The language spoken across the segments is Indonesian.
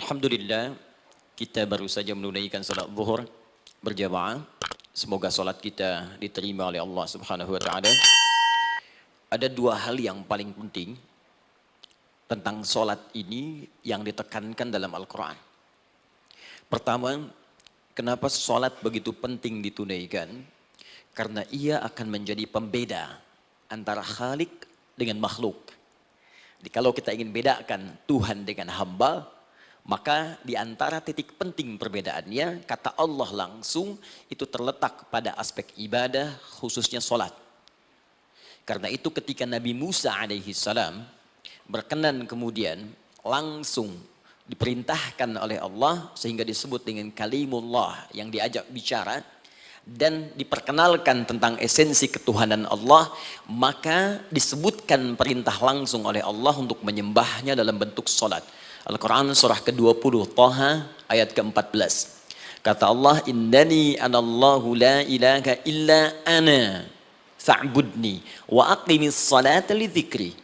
Alhamdulillah, kita baru saja menunaikan salat zuhur berjamaah. Semoga salat kita diterima oleh Allah Subhanahu wa taala. Ada dua hal yang paling penting tentang salat ini yang ditekankan dalam Al-Qur'an. Pertama, kenapa salat begitu penting ditunaikan? Karena ia akan menjadi pembeda antara Khalik dengan makhluk. Jadi kalau kita ingin bedakan Tuhan dengan hamba, maka di antara titik penting perbedaannya, kata Allah langsung itu terletak pada aspek ibadah, khususnya sholat. Karena itu ketika Nabi Musa alaihi salam berkenan kemudian langsung diperintahkan oleh Allah sehingga disebut dengan kalimullah yang diajak bicara dan diperkenalkan tentang esensi ketuhanan Allah, maka disebutkan perintah langsung oleh Allah untuk menyembahnya dalam bentuk sholat. Al-Quran surah ke-20 Taha ayat ke-14. Kata Allah, innani anallahu la ilaha illa ana fa'budni wa aqimis salata li dzikri.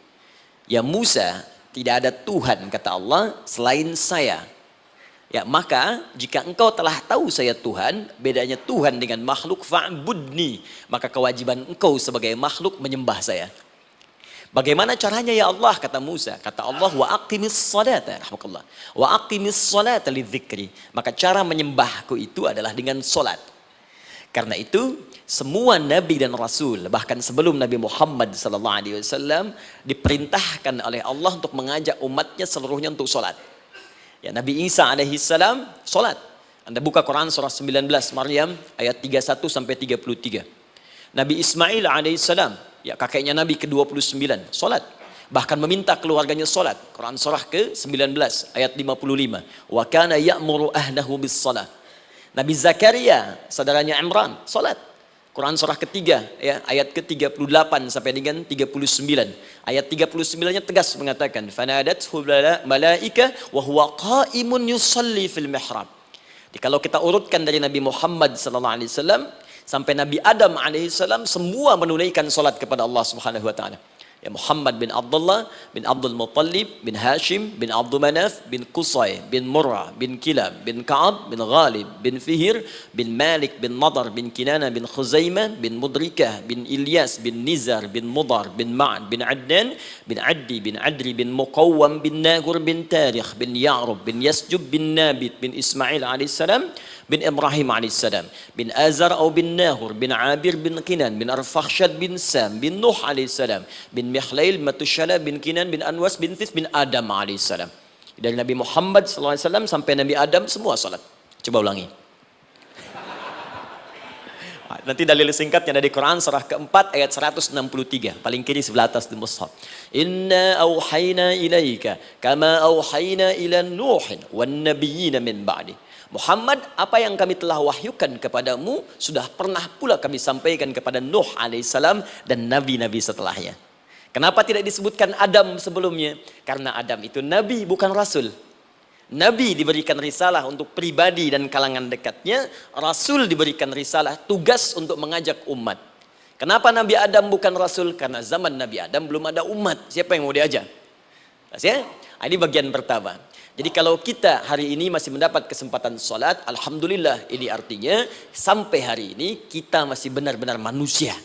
Ya Musa, tidak ada Tuhan kata Allah selain saya. Ya maka jika engkau telah tahu saya Tuhan, bedanya Tuhan dengan makhluk, fa'budni, maka kewajiban engkau sebagai makhluk menyembah saya. Bagaimana caranya ya Allah, kata Musa? Kata Allah, wa aqimis salata, rahmatullah. Wa aqimis salata lidzikri. Maka cara menyembahku itu adalah dengan solat. Karena itu semua nabi dan rasul, bahkan sebelum Nabi Muhammad SAW diperintahkan oleh Allah untuk mengajak umatnya seluruhnya untuk solat. Ya, Nabi Isa alaihissalam solat. Anda buka Quran surah 19 Maryam ayat 31 sampai 33. Nabi Ismail alaihissalam, ya kakeknya Nabi ke-29, solat. Bahkan meminta keluarganya solat. Quran surah ke-19 ayat 55. Wa kana ya'muru ahlahu bis salah. Nabi Zakaria, saudaranya Imran, solat. Quran surah ketiga, ya, ayat ke-38 sampai dengan 39. Ayat 39-nya tegas mengatakan, fanadathu malaika wa huwa qa'imun yusalli fil mihrab. Jadi kalau kita urutkan dari Nabi Muhammad SAW sampai Nabi Adam alaihissalam, semua menunaikan salat kepada Allah Subhanahu wa taala. Ya Muhammad bin Abdullah bin Abdul Muttalib bin Hashim bin Abdul Manaf bin Qusay bin Murrah bin Kilab bin Ka'ab bin Ghalib bin Fihir bin Malik bin Nadar bin Kinana bin Khuzaimah bin Mudrikah bin Ilyas bin Nizar bin Mudar bin Ma'ad bin Adnan bin Addi bin Adri bin Muqawwam bin Nagur bin Tarikh bin Ya'rub bin Yasjub bin Nabit bin Ismail alaihissalam bin Ibrahim alaihissalam bin Azar atau bin Nahur bin Abir bin Kinan bin Arfakhshad bin Sam bin Nuh alaihissalam bin Mihlail Matushala bin Kinan bin Anwas bin This bin Adam alaihissalam. Dari Nabi Muhammad SAW sampai Nabi Adam semua salat. Coba ulangi. Nanti dalil singkatnya dari Quran surah keempat ayat 163 paling kiri sebelah atas di mushaf. Inna auhayna ilaika kama auhayna ila Nuhin wan nabiyyin min ba'di. Muhammad, apa yang kami telah wahyukan kepadamu sudah pernah pula kami sampaikan kepada Nuh alaihissalam dan nabi-nabi setelahnya. Kenapa tidak disebutkan Adam sebelumnya? Karena Adam itu nabi bukan rasul. Nabi diberikan risalah untuk pribadi dan kalangan dekatnya, rasul diberikan risalah tugas untuk mengajak umat. Kenapa Nabi Adam bukan rasul? Karena zaman Nabi Adam belum ada umat. Siapa yang mau diajak? Ya? Ini bagian pertama. Jadi kalau kita hari ini masih mendapat kesempatan sholat, alhamdulillah, ini artinya sampai hari ini kita masih benar-benar manusia.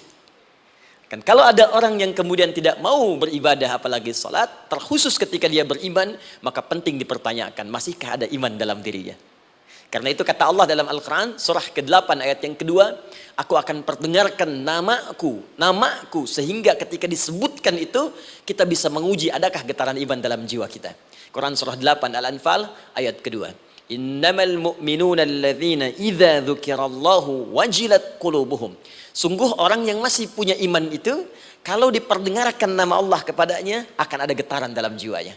Kan kalau ada orang yang kemudian tidak mau beribadah apalagi sholat, terkhusus ketika dia beriman, maka penting dipertanyakan, masihkah ada iman dalam dirinya? Karena itu kata Allah dalam Al-Quran, surah ke-8 ayat yang kedua, aku akan perdengarkan namaku, sehingga ketika disebutkan itu, kita bisa menguji adakah getaran iman dalam jiwa kita. Quran surah 8 Al-Anfal ayat kedua. Innamal mu'minuna alladzina idza dzukirallahu wajilat qulubuhum. Sungguh orang yang masih punya iman itu, kalau diperdengarkan nama Allah kepadanya, akan ada getaran dalam jiwanya.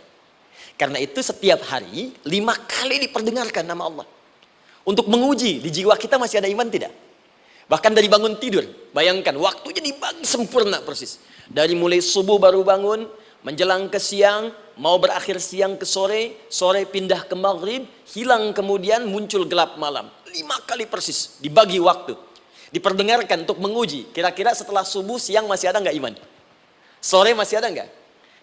Karena itu setiap hari 5 kali diperdengarkan nama Allah. Untuk menguji di jiwa kita masih ada iman tidak? Bahkan dari bangun tidur, bayangkan waktunya dibagi sempurna persis. Dari mulai subuh baru bangun, menjelang ke siang, mau berakhir siang ke sore, sore pindah ke maghrib, hilang kemudian muncul gelap malam. 5 kali persis dibagi waktu. Diperdengarkan untuk menguji. Kira-kira setelah subuh siang masih ada nggak iman? Sore masih ada nggak?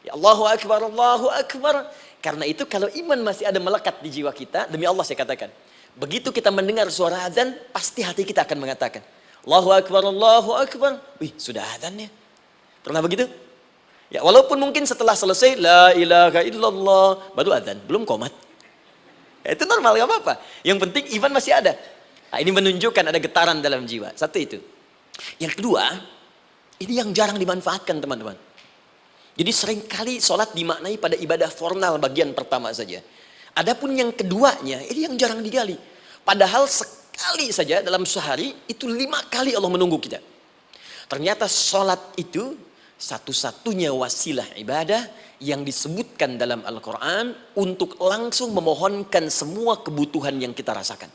Ya Allahu Akbar, Allahu Akbar. Karena itu kalau iman masih ada melekat di jiwa kita, demi Allah saya katakan, begitu kita mendengar suara azan, pasti hati kita akan mengatakan, Allahu Akbar, Allahu Akbar. Wih, sudah azannya. Pernah begitu? Ya, walaupun mungkin setelah selesai, La ilaha illallah, baru azan, belum qomat. Ya, itu normal, gak apa-apa. Yang penting iman masih ada. Nah, ini menunjukkan ada getaran dalam jiwa. Satu itu. Yang kedua, ini yang jarang dimanfaatkan teman-teman. Jadi seringkali sholat dimaknai pada ibadah formal bagian pertama saja. Adapun yang keduanya, ini yang jarang digali. Padahal sekali saja dalam sehari, itu 5 kali Allah menunggu kita. Ternyata sholat itu satu-satunya wasilah ibadah yang disebutkan dalam Al-Quran untuk langsung memohonkan semua kebutuhan yang kita rasakan.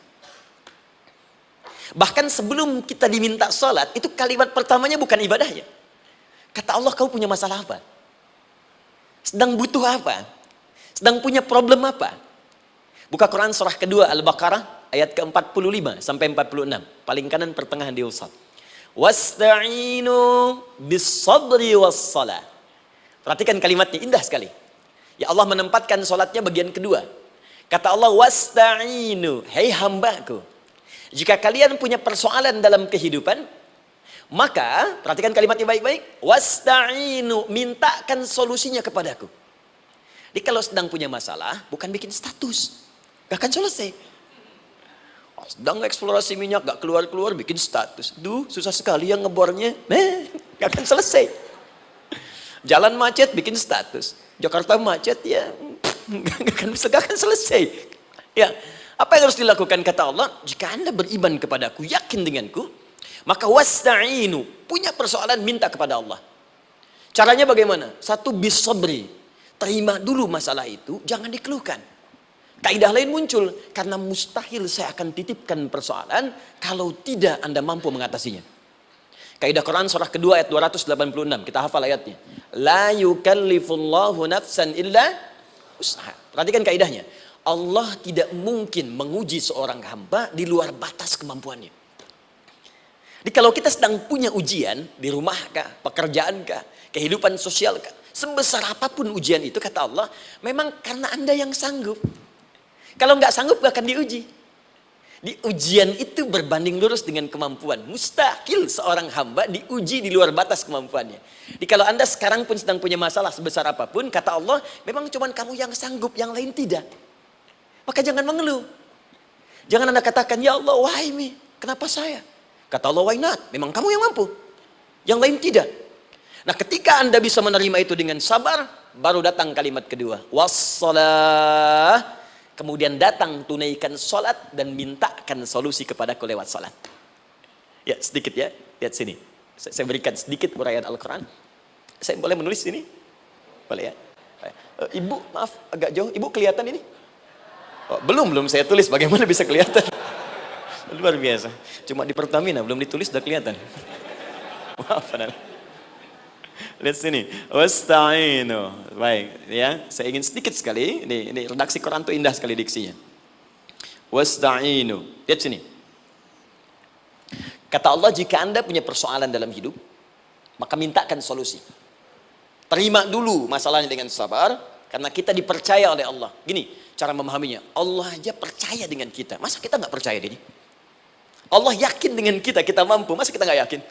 Bahkan sebelum kita diminta sholat, itu kalimat pertamanya bukan ibadahnya. Kata Allah, kau punya masalah apa? Sedang butuh apa? Sedang punya problem apa? Buka Quran surah kedua Al-Baqarah ayat ke-45 sampai 46. Paling kanan pertengahan di usad. Wasta'inu bis-sabri was-salah. Perhatikan kalimatnya, indah sekali. Ya Allah menempatkan sholatnya bagian kedua. Kata Allah, wasta'inu, hei hambaku, jika kalian punya persoalan dalam kehidupan, maka, perhatikan kalimatnya baik-baik, wasta'inu, mintakan solusinya kepadaku. Jadi kalau sedang punya masalah, bukan bikin status, gak akan selesai. Sedang eksplorasi minyak, gak keluar-keluar, bikin status. Duh, susah sekali yang ngebornya, gak akan selesai. Jalan macet, bikin status. Jakarta macet, ya, gak akan selesai. Ya, apa yang harus dilakukan kata Allah? Jika Anda beriman kepadaku, yakin denganku, maka wasta'inu, punya persoalan minta kepada Allah. Caranya bagaimana? Satu, bis-sabri, terima dulu masalah itu, jangan dikeluhkan. Kaidah lain muncul, karena mustahil saya akan titipkan persoalan kalau tidak Anda mampu mengatasinya. Kaidah Quran surah kedua ayat 286, kita hafal ayatnya. La yukallifullahu nafsan illa usaha. Perhatikan kaidahnya. Allah tidak mungkin menguji seorang hamba di luar batas kemampuannya. Jadi kalau kita sedang punya ujian di rumah kah, pekerjaan kah, kehidupan sosial kah, sebesar apapun ujian itu kata Allah, memang karena Anda yang sanggup. Kalau nggak sanggup nggak akan diuji. Di ujian itu berbanding lurus dengan kemampuan. Mustahil seorang hamba diuji di luar batas kemampuannya. Jadi kalau Anda sekarang pun sedang punya masalah sebesar apapun, kata Allah, memang cuma kamu yang sanggup, yang lain tidak. Maka jangan mengeluh. Jangan Anda katakan, ya Allah, why me? Kenapa saya? Kata Allah, why not? Memang kamu yang mampu. Yang lain tidak. Nah, ketika Anda bisa menerima itu dengan sabar, baru datang kalimat kedua. Wassalah. Kemudian datang tunaikan sholat dan mintakan solusi kepadaku lewat sholat. Ya, sedikit ya. Lihat sini. Saya berikan sedikit uraian Al-Quran. Saya boleh menulis sini? Boleh ya? Ibu, maaf, agak jauh. Ibu kelihatan ini? Oh, belum saya tulis. Bagaimana bisa kelihatan? Luar biasa. Cuma di Pertamina belum ditulis udah kelihatan. Maaf, lihat sini. Wasta'inu. Baik, ya. Saya ingin sedikit sekali. Ini redaksi Quran itu indah sekali diksinya. Wasta'inu. Lihat sini. Kata Allah, jika Anda punya persoalan dalam hidup, maka mintakan solusi. Terima dulu masalahnya dengan sabar, karena kita dipercaya oleh Allah. Gini cara memahaminya. Allah aja percaya dengan kita. Masa kita nggak percaya ini? Allah yakin dengan kita, kita mampu. Masa kita nggak yakin?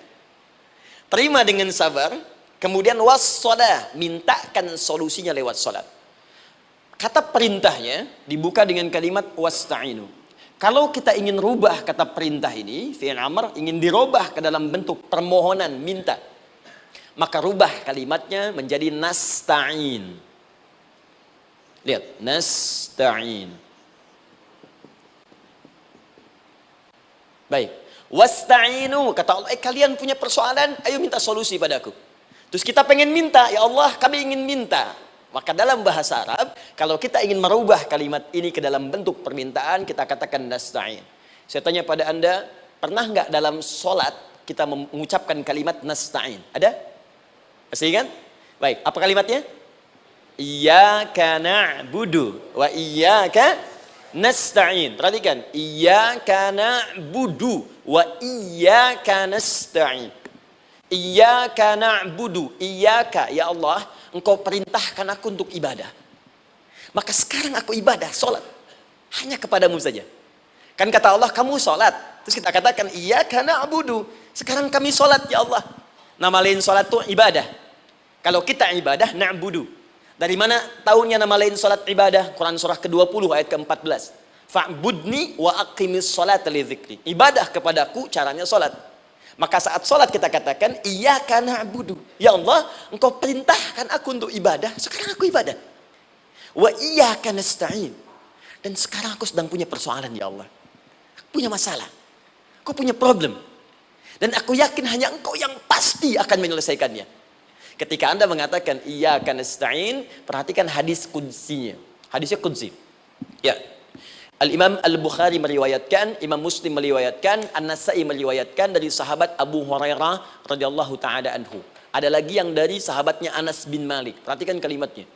Terima dengan sabar, kemudian wassalah, mintakan solusinya lewat salat. Kata perintahnya dibuka dengan kalimat wasta'inu. Kalau kita ingin rubah kata perintah ini, fi'il amr, ingin dirubah ke dalam bentuk permohonan, minta, maka rubah kalimatnya menjadi nasta'in. Lihat, nasta'in. Baik, wasta'inu, kata Allah, kalian punya persoalan, ayo minta solusi padaku. Terus kita pengen minta, ya Allah, kami ingin minta. Maka dalam bahasa Arab, kalau kita ingin merubah kalimat ini ke dalam bentuk permintaan, kita katakan nasta'in. Saya tanya pada Anda, pernah nggak dalam sholat kita mengucapkan kalimat nasta'in? Ada? Masih ingat? Baik, apa kalimatnya? Iyyaka na'budu wa iyyaka nasta'in. Perhatikan, iyyaka na'budu wa iyyaka nasta'in. Iyyaka na'budu, iyyaka, ya Allah, Engkau perintahkan aku untuk ibadah. Maka sekarang aku ibadah, sholat. Hanya kepadamu saja. Kan kata Allah, kamu sholat. Terus kita katakan, iyyaka na'budu. Sekarang kami sholat ya Allah. Nama lain sholat itu ibadah. Kalau kita ibadah, na'budu. Dari mana tahunnya nama lain sholat ibadah? Quran surah ke-20 ayat ke-14. Fa'budni wa aqimis sholata li dzikri. Ibadah kepadaku caranya sholat. Maka saat sholat kita katakan, iyyaka na'budu. Ya Allah, engkau perintahkan aku untuk ibadah. Sekarang aku ibadah. Wa iyyaka nasta'in. Dan sekarang aku sedang punya persoalan ya Allah. Aku punya masalah. Aku punya problem. Dan aku yakin hanya engkau yang pasti akan menyelesaikannya. Ketika Anda mengatakan iyyaka nasta'in, perhatikan hadis qudsinya. Hadisnya qudsi. Ya. Al-Imam Al-Bukhari meriwayatkan, Imam Muslim meriwayatkan, An-Nasa'i meriwayatkan dari sahabat Abu Hurairah radhiyallahu taala anhu. Ada lagi yang dari sahabatnya Anas bin Malik. Perhatikan kalimatnya.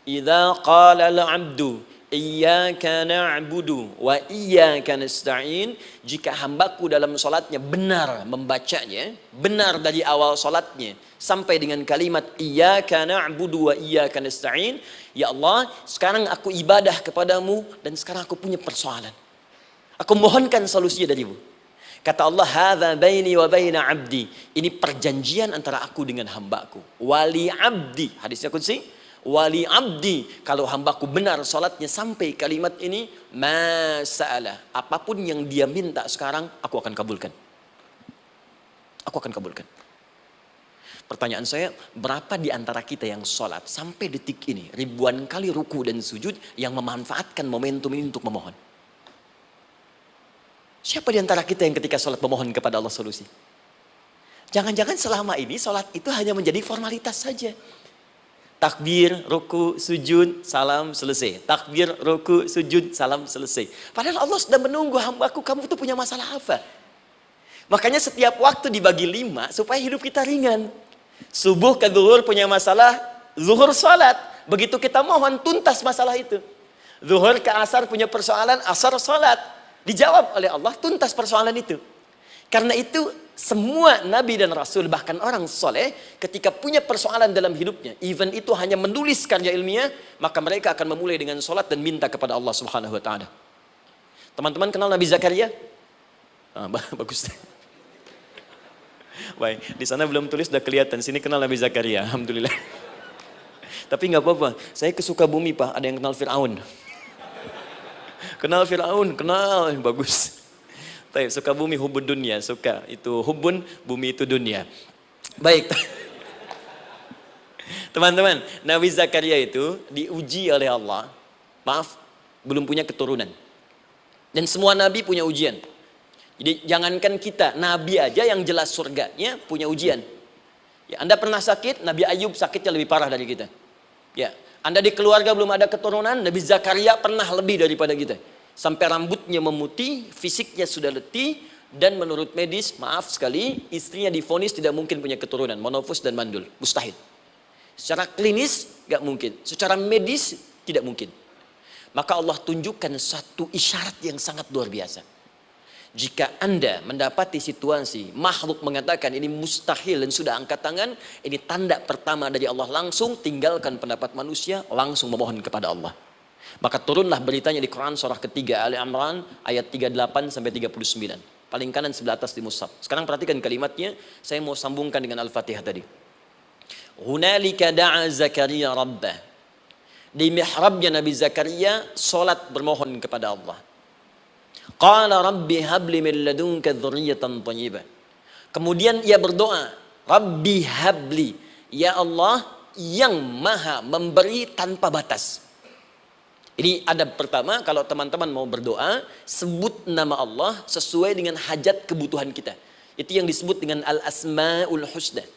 Idza qala al-'abdu iyyaka na'budu wa iyyaka nasta'in, jika hambaku dalam salatnya benar membacanya, benar dari awal salatnya sampai dengan kalimat iyyaka na'budu wa iyyaka nasta'in, ya Allah, sekarang aku ibadah kepadamu dan sekarang aku punya persoalan. Aku mohonkan solusinya darimu. Kata Allah, hadza baini wa baina 'abdi. Ini perjanjian antara aku dengan hambaku. Wali 'abdi, hadisnya qudsi. Wali abdi, kalau hambaku benar salatnya sampai kalimat ini, masa'alah, apapun yang dia minta sekarang, aku akan kabulkan. Aku akan kabulkan. Pertanyaan saya, berapa di antara kita yang salat sampai detik ini, ribuan kali ruku dan sujud, yang memanfaatkan momentum ini untuk memohon? Siapa di antara kita yang ketika salat memohon kepada Allah solusi? Jangan-jangan selama ini salat itu hanya menjadi formalitas saja. Takbir, ruku, sujud, salam, selesai. Takbir, ruku, sujud, salam, selesai. Padahal Allah sudah menunggu hambaku, kamu itu punya masalah apa? Makanya setiap waktu dibagi 5 supaya hidup kita ringan. Subuh ke zuhur punya masalah, zuhur salat. Begitu kita mohon, tuntas masalah itu. Zuhur ke asar punya persoalan, asar salat. Dijawab oleh Allah, tuntas persoalan itu. Karena itu semua nabi dan rasul, bahkan orang soleh, ketika punya persoalan dalam hidupnya, even itu hanya menulis karya ilmiah, maka mereka akan memulai dengan sholat dan minta kepada Allah Subhanahu Wa Taala. Teman-teman kenal Nabi Zakaria? Bagus. Baik, di sana belum tulis, sudah kelihatan. Sini kenal Nabi Zakaria, alhamdulillah. Tapi nggak apa-apa. Saya ke Sukabumi Pak, ada yang kenal Fir'aun. Kenal Fir'aun, kenal, bagus. Sukabumi hubun dunia, suka itu hubun, bumi itu dunia. Baik. Teman-teman, Nabi Zakaria itu diuji oleh Allah. Maaf, belum punya keturunan. Dan semua nabi punya ujian. Jadi jangankan kita, nabi aja yang jelas surganya punya ujian. Ya, Anda pernah sakit, Nabi Ayub sakitnya lebih parah dari kita. Ya, Anda di keluarga belum ada keturunan, Nabi Zakaria pernah lebih daripada kita. Sampai rambutnya memutih, fisiknya sudah letih, dan menurut medis, maaf sekali, istrinya divonis tidak mungkin punya keturunan, monofus dan mandul, mustahil. Secara klinis, gak mungkin. Secara medis, tidak mungkin. Maka Allah tunjukkan satu isyarat yang sangat luar biasa. Jika Anda mendapati situasi, makhluk mengatakan ini mustahil dan sudah angkat tangan, ini tanda pertama dari Allah, langsung tinggalkan pendapat manusia, langsung memohon kepada Allah. Maka turunlah beritanya di Quran surah ketiga Ali Imran ayat 38 sampai 39. Paling kanan sebelah atas di mushaf. Sekarang perhatikan kalimatnya, saya mau sambungkan dengan Al-Fatihah tadi. Hunalika da'a Zakaria rabbah. Di mihrabnya Nabi Zakaria salat bermohon kepada Allah. Qala rabbi habli min ladunka dzurriyyatan thayyibah. Kemudian ia berdoa, Rabbi habli, ya Allah yang maha memberi tanpa batas. Ini adab pertama, kalau teman-teman mau berdoa, sebut nama Allah sesuai dengan hajat kebutuhan kita. Itu yang disebut dengan Al-Asma'ul Husna.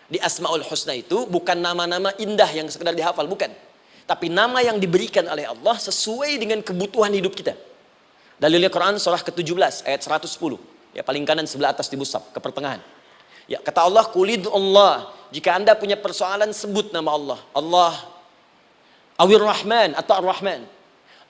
Di Asma'ul Husna itu bukan nama-nama indah yang sekedar dihafal, bukan. Tapi nama yang diberikan oleh Allah sesuai dengan kebutuhan hidup kita. Dalilnya Quran surah ke-17 ayat 110. Ya, paling kanan sebelah atas di mushaf, ke pertengahan. Ya, kata Allah, Qulid Allah. Jika Anda punya persoalan, sebut nama Allah. Allah Awir Rahman atau Ar-Rahman.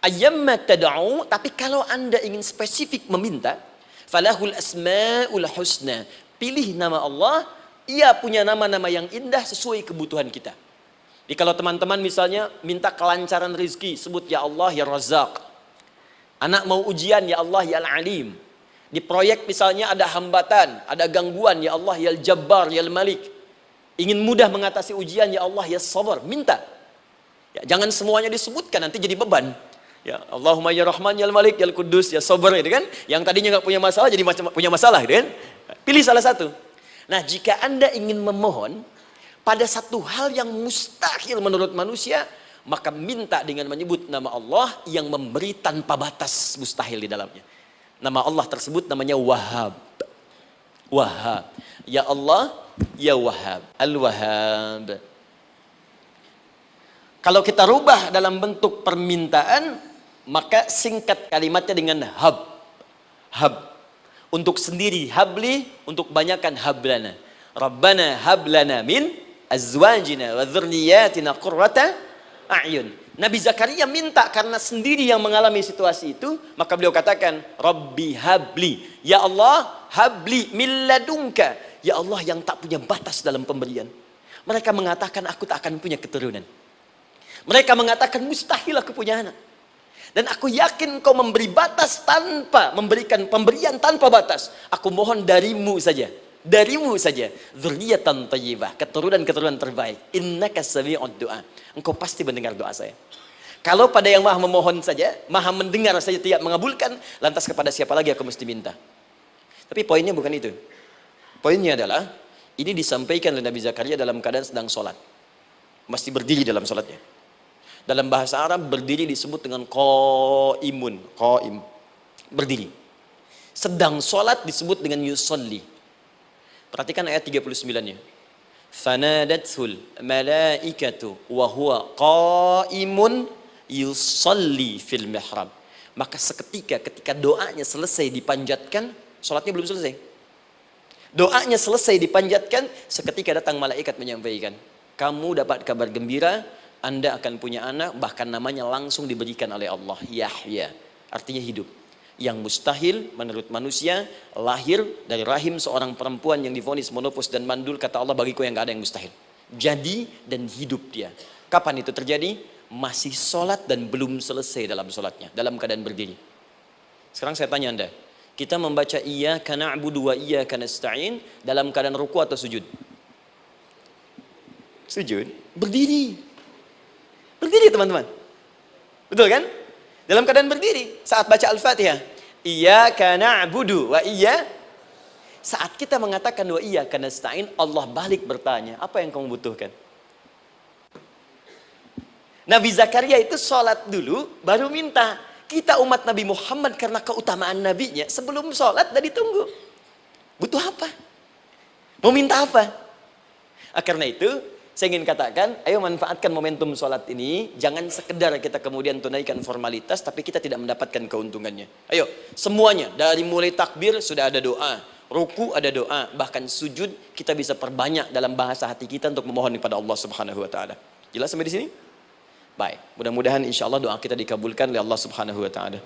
Ayyamma tad'u, tapi kalau Anda ingin spesifik meminta, falahul asmaul husna. Pilih nama Allah, ia punya nama-nama yang indah sesuai kebutuhan kita. Jadi kalau teman-teman misalnya minta kelancaran rezeki, sebut ya Allah ya Razzaq. Anak mau ujian, ya Allah ya Al-Alim. Di proyek misalnya ada hambatan, ada gangguan, ya Allah ya Al-Jabbar ya Al-Malik. Ingin mudah mengatasi ujian, ya Allah ya Sabar. Minta. Ya, jangan semuanya disebutkan, nanti jadi beban. Ya Allahumma ya Rahman ya Al-Malik ya Al-Quddus ya Sabar, gitu kan. Yang tadinya nggak punya masalah jadi punya masalah, gitu kan. Pilih salah satu. Nah, jika Anda ingin memohon pada satu hal yang mustahil menurut manusia, maka minta dengan menyebut nama Allah yang memberi tanpa batas mustahil di dalamnya. Nama Allah tersebut namanya Wahhab. Wahhab. Ya Allah, ya Wahhab. Al-Wahhab. Kalau kita rubah dalam bentuk permintaan, maka singkat kalimatnya dengan hab. Hab. Untuk sendiri habli, untuk banyakkan hablana. Rabbana hablana min azwajina wa dzurriyyatina qurrata a'yun. Nabi Zakaria minta karena sendiri yang mengalami situasi itu, maka beliau katakan, Rabbi habli, ya Allah habli min ladunka, ya Allah yang tak punya batas dalam pemberian. Mereka mengatakan aku tak akan punya keturunan. Mereka mengatakan mustahil aku punya anak. Dan aku yakin kau memberi batas tanpa memberikan pemberian tanpa batas. Aku mohon darimu saja. Darimu saja. Dzurriyyatan thayyibah, keturunan-keturunan terbaik. Innaka sami'ud du'a. Engkau pasti mendengar doa saya. Kalau pada yang maha memohon saja, maha mendengar saja tidak mengabulkan, lantas kepada siapa lagi aku mesti minta? Tapi poinnya bukan itu. Poinnya adalah, ini disampaikan oleh Nabi Zakaria dalam keadaan sedang sholat. Masih berdiri dalam sholatnya. Dalam bahasa Arab berdiri disebut dengan qaimun, qaim, berdiri. Sedang sholat disebut dengan yusolli. Perhatikan ayat 39-nya. Fanadathul malaikatu wa huwa qaimun yusolli fil mihrab. Maka seketika ketika doanya selesai dipanjatkan, sholatnya belum selesai. Doanya selesai dipanjatkan, seketika datang malaikat menyampaikan, kamu dapat kabar gembira, Anda akan punya anak, bahkan namanya langsung diberikan oleh Allah, Yahya, artinya hidup. Yang mustahil menurut manusia, lahir dari rahim seorang perempuan yang divonis monopos dan mandul, kata Allah, bagiku yang gak ada yang mustahil. Jadi dan hidup dia. Kapan itu terjadi? Masih sholat dan belum selesai dalam sholatnya, dalam keadaan berdiri. Sekarang saya tanya Anda, kita membaca iyyaka na'budu wa iyyaka nasta'in dalam keadaan ruku atau sujud? Sujud, berdiri. Berdiri teman-teman. Betul kan? Dalam keadaan berdiri saat baca Al-Fatihah. Iyyaka na'budu wa saat kita mengatakan wa iyyaka nasta'in, Allah balik bertanya, apa yang kamu butuhkan? Nabi Zakaria itu sholat dulu baru minta. Kita umat Nabi Muhammad karena keutamaan nabinya, sebelum sholat udah ditunggu. Butuh apa? Mau minta apa? Karena itu saya ingin katakan, ayo manfaatkan momentum sholat ini. Jangan sekedar kita kemudian tunaikan formalitas, tapi kita tidak mendapatkan keuntungannya. Ayo, semuanya. Dari mulai takbir sudah ada doa. Ruku ada doa. Bahkan sujud kita bisa perbanyak dalam bahasa hati kita untuk memohon kepada Allah Subhanahu Wa Taala. Jelas sampai di sini? Baik. Mudah-mudahan insya Allah doa kita dikabulkan oleh Allah Subhanahu Wa Taala.